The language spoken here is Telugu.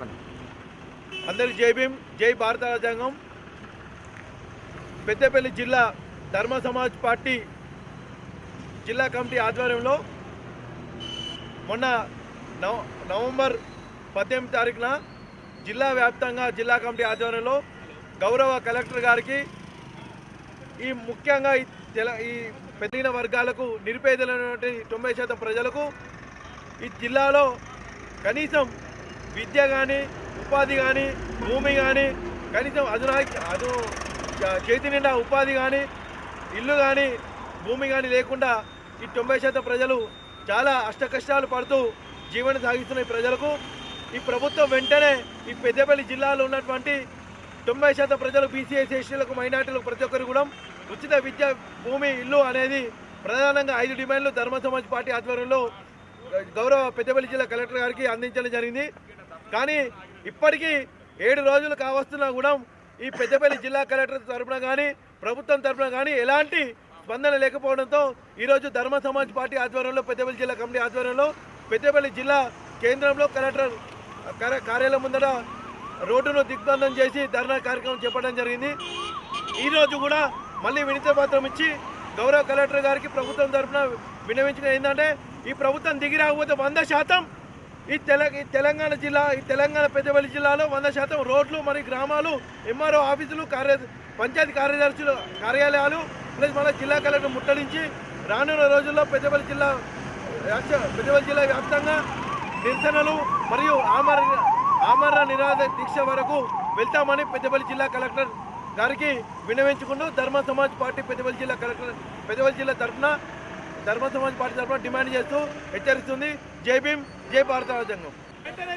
చెప్పండి. అందరికి జై భీమ్, జై భారత రాజ్యాంగం. పెద్దపల్లి జిల్లా ధర్మ సమాజ్ పార్టీ జిల్లా కమిటీ ఆధ్వర్యంలో మొన్న నవంబర్ 18 తారీఖున జిల్లా వ్యాప్తంగా జిల్లా కమిటీ ఆధ్వర్యంలో గౌరవ కలెక్టర్ గారికి ముఖ్యంగా ఈ పెరిగిన వర్గాలకు నిరుపేదలైనటువంటి 90% ప్రజలకు ఈ జిల్లాలో కనీసం విద్య కానీ, ఉపాధి కానీ, భూమి కానీ, కనీసం చేతి నిండా ఉపాధి కానీ, ఇల్లు కానీ, భూమి కానీ లేకుండా ఈ 90% ప్రజలు చాలా అష్టకష్టాలు పడుతూ జీవనం సాగిస్తున్న ఈ ప్రజలకు ఈ ప్రభుత్వం వెంటనే ఈ పెద్దపల్లి జిల్లాలో ఉన్నటువంటి 90% ప్రజలు బీసీఎస్ ఎస్టీలకు, మైనార్టీలకు ప్రతి ఒక్కరు కూడా ఉచిత విద్య, భూమి, ఇల్లు అనేది ప్రధానంగా 5 డిమాండ్లు ధర్మ సమాజ్ పార్టీ ఆధ్వర్యంలో గౌరవ పెద్దపల్లి జిల్లా కలెక్టర్ గారికి అందించడం జరిగింది. కానీ ఇప్పటికీ 7 రోజులు కావస్తున్నా కూడా ఈ పెద్దపల్లి జిల్లా కలెక్టర్ తరఫున కానీ, ప్రభుత్వం తరఫున కానీ ఎలాంటి స్పందన లేకపోవడంతో ఈరోజు ధర్మ సమాజ్ పార్టీ ఆధ్వర్యంలో పెద్దపల్లి జిల్లా కమిటీ ఆధ్వర్యంలో పెద్దపల్లి జిల్లా కేంద్రంలో కలెక్టర్ కార్యాలయం ముందర రోడ్డును దిగ్బంధం చేసి ధర్నా కార్యక్రమం చేపట్టడం జరిగింది. ఈరోజు కూడా మళ్ళీ వినతి పత్రం ఇచ్చి గౌరవ కలెక్టర్ గారికి ప్రభుత్వం తరఫున విన్నవించిన ఏంటంటే ఈ ప్రభుత్వం దిగి రాకపోతే 100% ఈ తెలంగాణ పెద్దపల్లి జిల్లాలో 100% రోడ్లు మరియు గ్రామాలు, ఎంఆర్ఓ ఆఫీసులు, పంచాయతీ కార్యదర్శులు కార్యాలయాలు ప్లస్ మళ్ళీ జిల్లా కలెక్టర్ ముట్టడించి రానున్న రోజుల్లో పెద్దపల్లి జిల్లా వ్యాప్తంగా నిరసనలు మరియు ఆమరణ నిరాహార దీక్ష వరకు వెళ్తామని పెద్దపల్లి జిల్లా కలెక్టర్ గారికి విన్నవించుకుంటూ ధర్మ సమాజ్ పార్టీ పెద్దపల్లి జిల్లా తరఫున ధర్మ సమాజ్ పార్టీ తరఫున డిమాండ్ చేస్తూ హెచ్చరిస్తుంది. జై భీమ్, జై భారత రాజ్యాంగం. వెంటనే